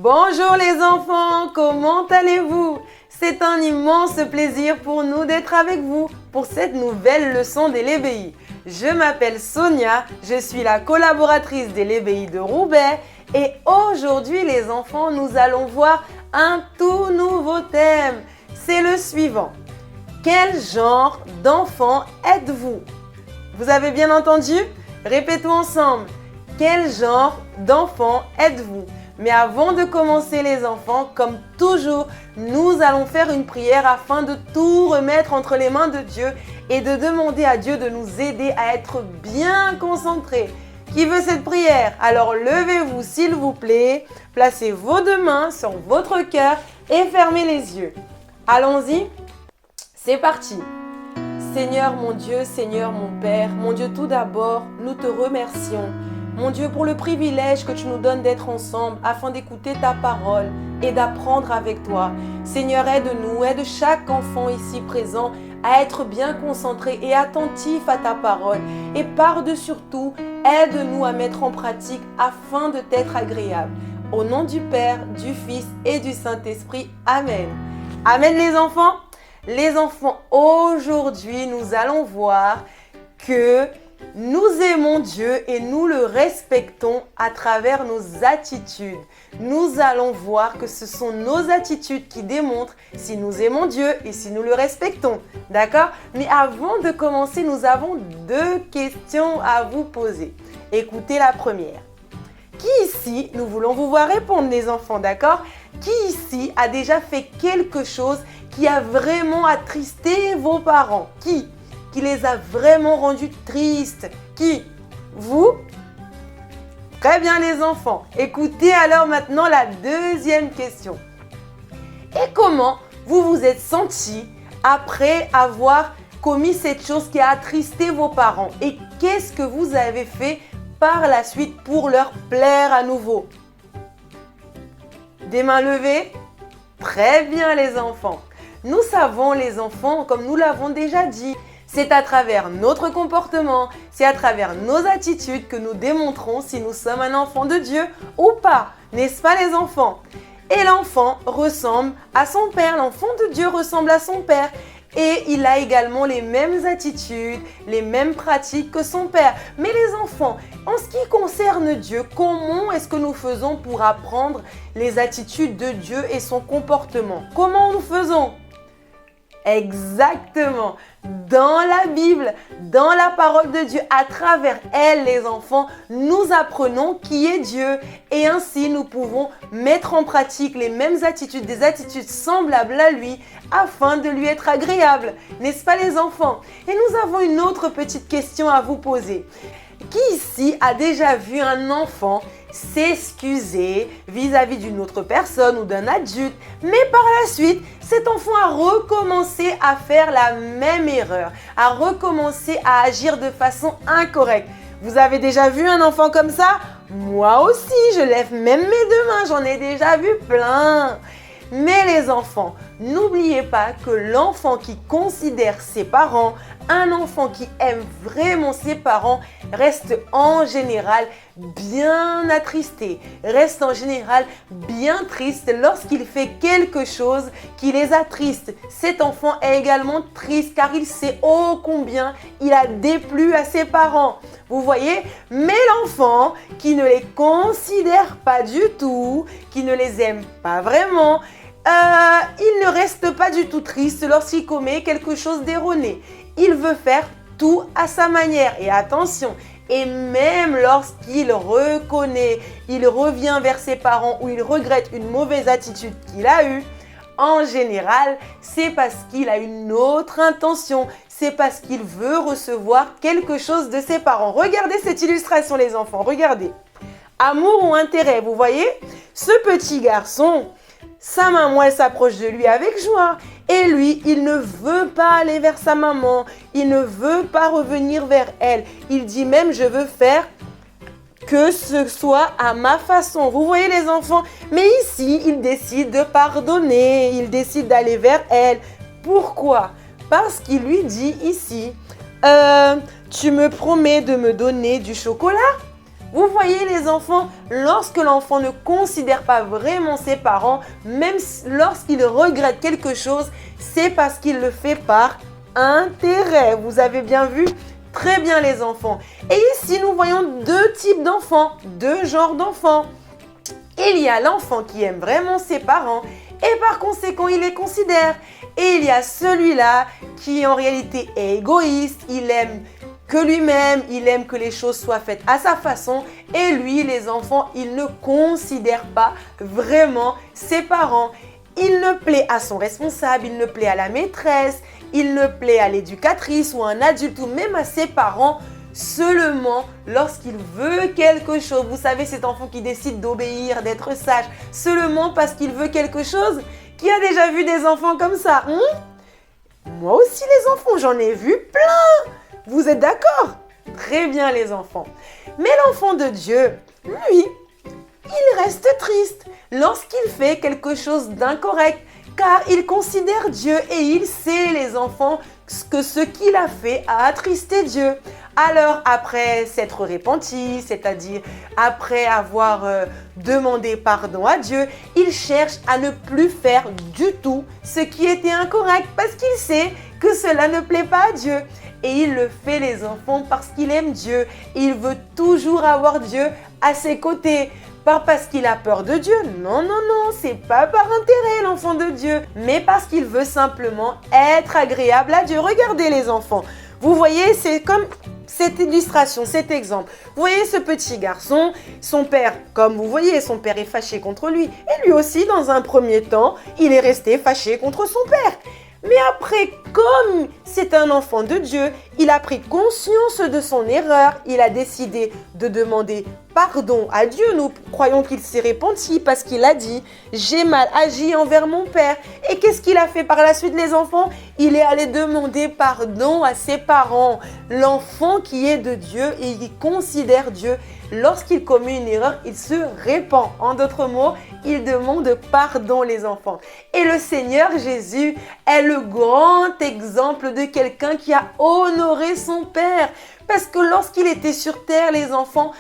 Bonjour les enfants, comment allez-vous? C'est un immense plaisir pour nous d'être avec vous pour cette nouvelle leçon des l'EBI. Je m'appelle Sonia, je suis la collaboratrice des l'EBI de Roubaix et aujourd'hui les enfants, nous allons voir un tout nouveau thème. C'est le suivant. Quel genre d'enfant êtes-vous? Vous avez bien entendu? Répétons ensemble. Quel genre d'enfant êtes-vous? Mais avant de commencer les enfants, comme toujours, nous allons faire une prière afin de tout remettre entre les mains de Dieu et de demander à Dieu de nous aider à être bien concentrés. Qui veut cette prière? Alors levez-vous s'il vous plaît, placez vos deux mains sur votre cœur et fermez les yeux. Allons-y, c'est parti. Seigneur mon Dieu, Seigneur mon Père, mon Dieu tout d'abord, nous te remercions. Mon Dieu, pour le privilège que tu nous donnes d'être ensemble afin d'écouter ta parole et d'apprendre avec toi. Seigneur, aide-nous, aide chaque enfant ici présent à être bien concentré et attentif à ta parole. Et par-dessus tout, aide-nous à mettre en pratique afin de t'être agréable. Au nom du Père, du Fils et du Saint-Esprit. Amen. Amen les enfants. Les enfants, aujourd'hui, nous allons voir que nous aimons Dieu et nous le respectons à travers nos attitudes. Nous allons voir que ce sont nos attitudes qui démontrent si nous aimons Dieu et si nous le respectons. D'accord? Mais avant de commencer, nous avons deux questions à vous poser. Écoutez la première. Qui ici, nous voulons vous voir répondre les enfants, d'accord? Qui ici a déjà fait quelque chose qui a vraiment attristé vos parents? Qui les a vraiment rendus tristes? Qui? Vous? Très bien les enfants. Écoutez alors maintenant la deuxième question. Et comment vous vous êtes sentis après avoir commis cette chose qui a attristé vos parents? Et qu'est-ce que vous avez fait par la suite pour leur plaire à nouveau? Des mains levées? Très bien les enfants. Nous savons les enfants, comme nous l'avons déjà dit, c'est à travers notre comportement, c'est à travers nos attitudes que nous démontrons si nous sommes un enfant de Dieu ou pas. N'est-ce pas les enfants? Et l'enfant ressemble à son père, l'enfant de Dieu ressemble à son père. Et il a également les mêmes attitudes, les mêmes pratiques que son père. Mais les enfants, en ce qui concerne Dieu, comment est-ce que nous faisons pour apprendre les attitudes de Dieu et son comportement? Comment nous faisons? Exactement, dans la Bible, dans la parole de Dieu, à travers elle, les enfants, nous apprenons qui est Dieu et ainsi nous pouvons mettre en pratique les mêmes attitudes, des attitudes semblables à lui afin de lui être agréable. N'est-ce pas les enfants? Et nous avons une autre petite question à vous poser. Qui ici a déjà vu un enfant s'excuser vis-à-vis d'une autre personne ou d'un adulte, mais par la suite, cet enfant a recommencé à faire la même erreur, a recommencé à agir de façon incorrecte? Vous avez déjà vu un enfant comme ça? Moi aussi, je lève même mes deux mains, j'en ai déjà vu plein. Mais les enfants, n'oubliez pas que l'enfant qui considère ses parents, un enfant qui aime vraiment ses parents, reste en général bien attristé, reste en général bien triste lorsqu'il fait quelque chose qui les attriste. Cet enfant est également triste car il sait ô combien il a déplu à ses parents. Vous voyez? Mais l'enfant qui ne les considère pas du tout, qui ne les aime pas vraiment, il ne reste pas du tout triste lorsqu'il commet quelque chose d'erroné. Il veut faire tout à sa manière. Et attention, et même lorsqu'il reconnaît, il revient vers ses parents ou il regrette une mauvaise attitude qu'il a eue, en général, c'est parce qu'il a une autre intention. C'est parce qu'il veut recevoir quelque chose de ses parents. Regardez cette illustration les enfants, regardez. Amour ou intérêt, vous voyez? Ce petit garçon, sa maman, elle s'approche de lui avec joie. Et lui, il ne veut pas aller vers sa maman. Il ne veut pas revenir vers elle. Il dit même, je veux faire que ce soit à ma façon. Vous voyez les enfants? Mais ici, il décide de pardonner. Il décide d'aller vers elle. Pourquoi? Parce qu'il lui dit ici, tu me promets de me donner du chocolat? Vous voyez les enfants, lorsque l'enfant ne considère pas vraiment ses parents, même lorsqu'il regrette quelque chose, c'est parce qu'il le fait par intérêt. Vous avez bien vu? Très bien les enfants. Et ici, nous voyons deux types d'enfants, deux genres d'enfants. Il y a l'enfant qui aime vraiment ses parents et par conséquent, il les considère. Et il y a celui-là qui en réalité est égoïste, il aime que lui-même, il aime que les choses soient faites à sa façon. Et lui, les enfants, il ne considère pas vraiment ses parents. Il ne plaît à son responsable, il ne plaît à la maîtresse, il ne plaît à l'éducatrice ou à un adulte ou même à ses parents seulement lorsqu'il veut quelque chose. Vous savez, cet enfant qui décide d'obéir, d'être sage, seulement parce qu'il veut quelque chose. Qui a déjà vu des enfants comme ça? Moi aussi les enfants, j'en ai vu plein. Vous êtes d'accord? Très bien les enfants. Mais l'enfant de Dieu, lui, il reste triste lorsqu'il fait quelque chose d'incorrect, car il considère Dieu et il sait, les enfants, que ce qu'il a fait a attristé Dieu. Alors, après s'être repenti, c'est-à-dire après avoir demandé pardon à Dieu, il cherche à ne plus faire du tout ce qui était incorrect parce qu'il sait que cela ne plaît pas à Dieu. Et il le fait, les enfants, parce qu'il aime Dieu. Il veut toujours avoir Dieu à ses côtés. Pas parce qu'il a peur de Dieu, non, c'est pas par intérêt l'enfant de Dieu, mais parce qu'il veut simplement être agréable à Dieu. Regardez les enfants, vous voyez, c'est comme cette illustration, cet exemple. Vous voyez ce petit garçon, son père, comme vous voyez, son père est fâché contre lui. Et lui aussi, dans un premier temps, il est resté fâché contre son père. Mais après, comme c'est un enfant de Dieu, il a pris conscience de son erreur. Il a décidé de demander pardon à Dieu. Nous croyons qu'il s'est repenti parce qu'il a dit « J'ai mal agi envers mon père ». Et qu'est-ce qu'il a fait par la suite, les enfants? Il est allé demander pardon à ses parents. L'enfant qui est de Dieu et qui considère Dieu, lorsqu'il commet une erreur, il se répand. En d'autres mots, il demande pardon, les enfants. Et le Seigneur Jésus est le grand exemple de quelqu'un qui a honoré son Père. Parce que lorsqu'il était sur terre, les enfants,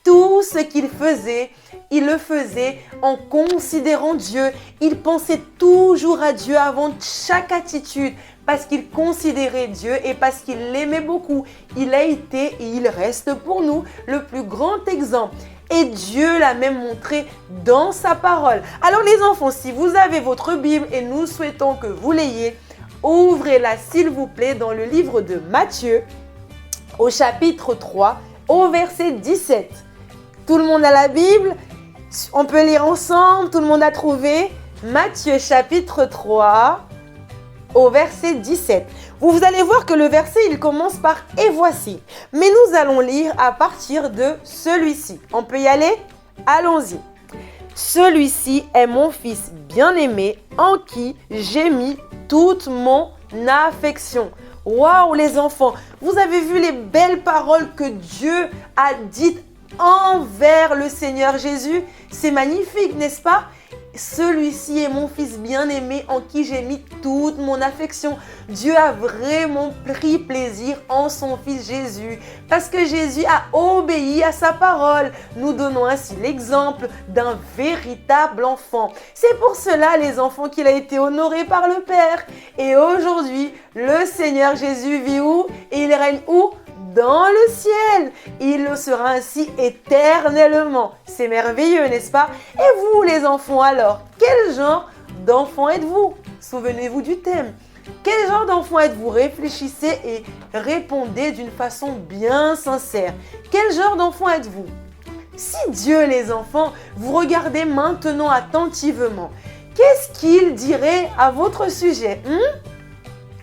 tout ce qu'il faisait, il le faisait en considérant Dieu. Il pensait toujours à Dieu avant chaque attitude parce qu'il considérait Dieu et parce qu'il l'aimait beaucoup. Il a été et il reste pour nous le plus grand exemple. Et Dieu l'a même montré dans sa parole. Alors les enfants, si vous avez votre Bible et nous souhaitons que vous l'ayez, ouvrez-la s'il vous plaît dans le livre de Matthieu au chapitre 3 au verset 17. Tout le monde a la Bible? On peut lire ensemble? Tout le monde a trouvé? Matthieu chapitre 3 au verset 17. Vous allez voir que le verset, il commence par « Et voici ». Mais nous allons lire à partir de celui-ci. On peut y aller? Allons-y. « Celui-ci est mon fils bien-aimé en qui j'ai mis toute mon affection. » Waouh les enfants, vous avez vu les belles paroles que Dieu a dites envers le Seigneur Jésus? C'est magnifique, n'est-ce pas? Celui-ci est mon fils bien-aimé en qui j'ai mis toute mon affection. Dieu a vraiment pris plaisir en son fils Jésus parce que Jésus a obéi à sa parole. Nous donnons ainsi l'exemple d'un véritable enfant. C'est pour cela, les enfants, qu'il a été honoré par le Père. Et aujourd'hui, le Seigneur Jésus vit où? Et il règne où? Dans le ciel. Il le sera ainsi éternellement. C'est merveilleux, n'est-ce pas? Et vous, les enfants, alors, quel genre d'enfant êtes-vous? Souvenez-vous du thème. Quel genre d'enfant êtes-vous? Réfléchissez et répondez d'une façon bien sincère. Quel genre d'enfant êtes-vous? Si Dieu, les enfants, vous regardez maintenant attentivement, qu'est-ce qu'il dirait à votre sujet?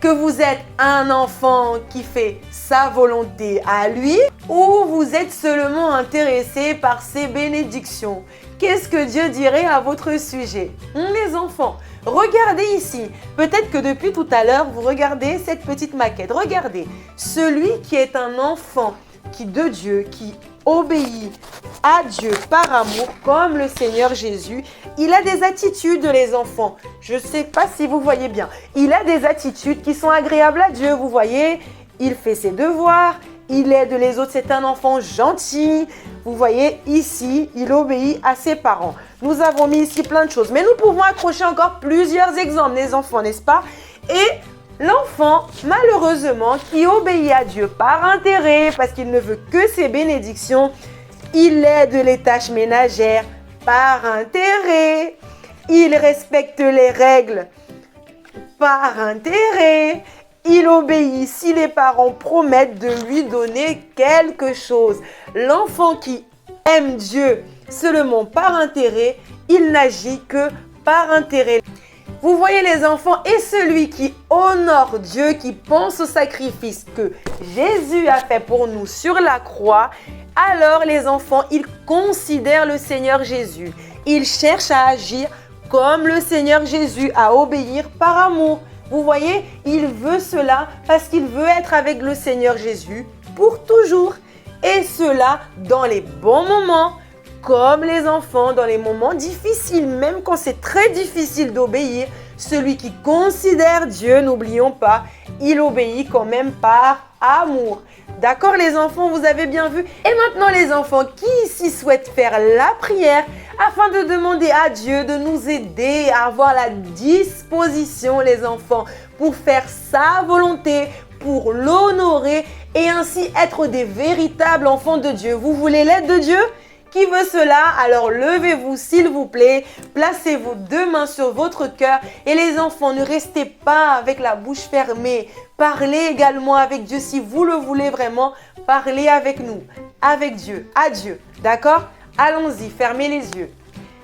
Que vous êtes un enfant qui fait sa volonté à lui ou vous êtes seulement intéressé par ses bénédictions? Qu'est-ce que Dieu dirait à votre sujet? Les enfants, regardez ici. Peut-être que depuis tout à l'heure, vous regardez cette petite maquette. Regardez, celui qui est un enfant de Dieu, qui obéit à Dieu par amour, comme le Seigneur Jésus, il a des attitudes, les enfants. Je ne sais pas si vous voyez bien. Il a des attitudes qui sont agréables à Dieu. Vous voyez, il fait ses devoirs, il aide les autres, c'est un enfant gentil. Vous voyez ici, il obéit à ses parents. Nous avons mis ici plein de choses, mais nous pouvons accrocher encore plusieurs exemples, les enfants, n'est-ce pas? Et l'enfant, malheureusement, qui obéit à Dieu par intérêt, parce qu'il ne veut que ses bénédictions, il aide les tâches ménagères par intérêt. Il respecte les règles par intérêt. Il obéit si les parents promettent de lui donner quelque chose. L'enfant qui aime Dieu seulement par intérêt, il n'agit que par intérêt. Vous voyez les enfants, et celui qui honore Dieu, qui pense au sacrifice que Jésus a fait pour nous sur la croix, alors les enfants, ils considèrent le Seigneur Jésus. Ils cherchent à agir comme le Seigneur Jésus, à obéir par amour. Vous voyez, il veut cela parce qu'il veut être avec le Seigneur Jésus pour toujours. Et cela dans les bons moments, comme les enfants, dans les moments difficiles, même quand c'est très difficile d'obéir. Celui qui considère Dieu, n'oublions pas, il obéit quand même par amour. D'accord les enfants, vous avez bien vu? Et maintenant les enfants, qui ici souhaitent faire la prière afin de demander à Dieu de nous aider à avoir la disposition, les enfants, pour faire sa volonté, pour l'honorer et ainsi être des véritables enfants de Dieu? Vous voulez l'aide de Dieu? Qui veut cela? Alors levez-vous s'il vous plaît, placez vos deux mains sur votre cœur et les enfants, ne restez pas avec la bouche fermée. Parlez également avec Dieu si vous le voulez vraiment. Parlez avec nous, avec Dieu, à Dieu. D'accord? Allons-y, fermez les yeux.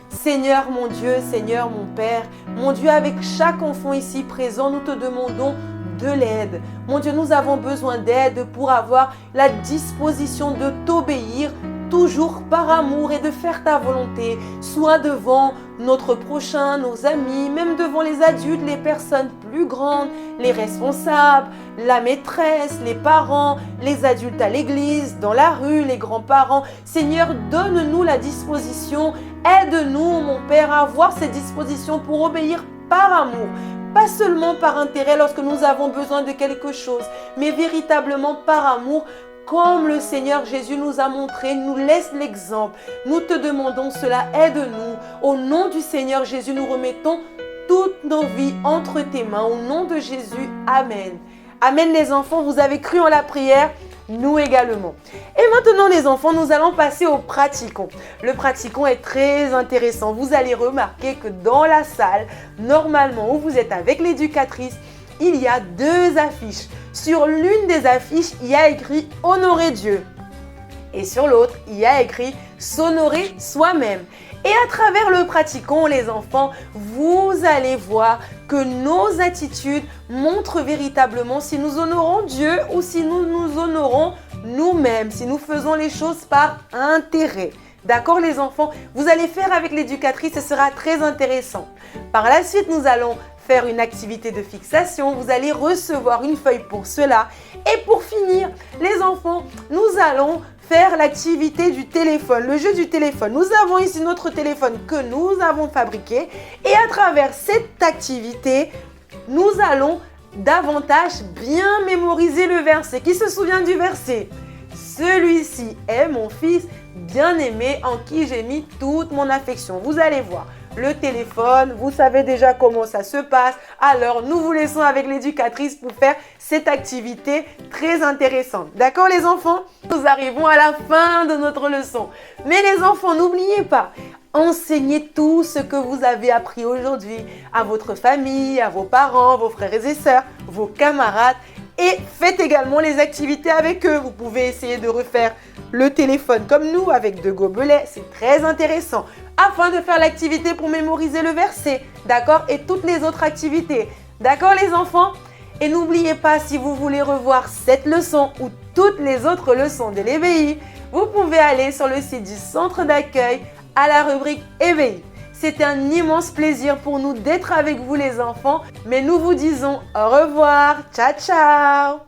Seigneur mon Dieu, Seigneur mon Père, mon Dieu, avec chaque enfant ici présent, nous te demandons de l'aide. Mon Dieu, nous avons besoin d'aide pour avoir la disposition de t'obéir toujours par amour et de faire ta volonté, soit devant notre prochain, nos amis, même devant les adultes, les personnes plus grandes, les responsables, la maîtresse, les parents, les adultes à l'église, dans la rue, les grands-parents. Seigneur, donne-nous la disposition, aide-nous, mon Père, à avoir cette disposition pour obéir par amour. Pas seulement par intérêt lorsque nous avons besoin de quelque chose, mais véritablement par amour, comme le Seigneur Jésus nous a montré, nous laisse l'exemple. Nous te demandons cela, aide-nous. Au nom du Seigneur Jésus, nous remettons toutes nos vies entre tes mains. Au nom de Jésus, Amen. Amen les enfants, vous avez cru en la prière, nous également. Et maintenant les enfants, nous allons passer au pratiquons. Le pratiquons est très intéressant. Vous allez remarquer que dans la salle, normalement où vous êtes avec l'éducatrice, il y a deux affiches. Sur l'une des affiches, il y a écrit « Honorer Dieu ». Et sur l'autre, il y a écrit « S'honorer soi-même ». Et à travers le pratiquons, les enfants, vous allez voir que nos attitudes montrent véritablement si nous honorons Dieu ou si nous nous honorons nous-mêmes, si nous faisons les choses par intérêt. D'accord les enfants? Vous allez faire avec l'éducatrice, ce sera très intéressant. Par la suite, nous allons faire une activité de fixation. Vous allez recevoir une feuille pour cela. Et pour finir, les enfants, nous allons faire l'activité du téléphone, le jeu du téléphone. Nous avons ici notre téléphone que nous avons fabriqué. Et à travers cette activité, nous allons davantage bien mémoriser le verset. Qui se souvient du verset? Celui-ci est mon fils bien-aimé en qui j'ai mis toute mon affection. Vous allez voir. Le téléphone, vous savez déjà comment ça se passe. Alors, nous vous laissons avec l'éducatrice pour faire cette activité très intéressante. D'accord les enfants? Nous arrivons à la fin de notre leçon. Mais les enfants, n'oubliez pas, enseignez tout ce que vous avez appris aujourd'hui à votre famille, à vos parents, vos frères et sœurs, vos camarades. Et faites également les activités avec eux. Vous pouvez essayer de refaire le téléphone comme nous avec deux gobelets. C'est très intéressant. Afin de faire l'activité pour mémoriser le verset. D'accord? Et toutes les autres activités. D'accord les enfants? Et n'oubliez pas, si vous voulez revoir cette leçon ou toutes les autres leçons de l'EBI, vous pouvez aller sur le site du centre d'accueil à la rubrique EBI. C'était un immense plaisir pour nous d'être avec vous les enfants, mais nous vous disons au revoir, ciao ciao!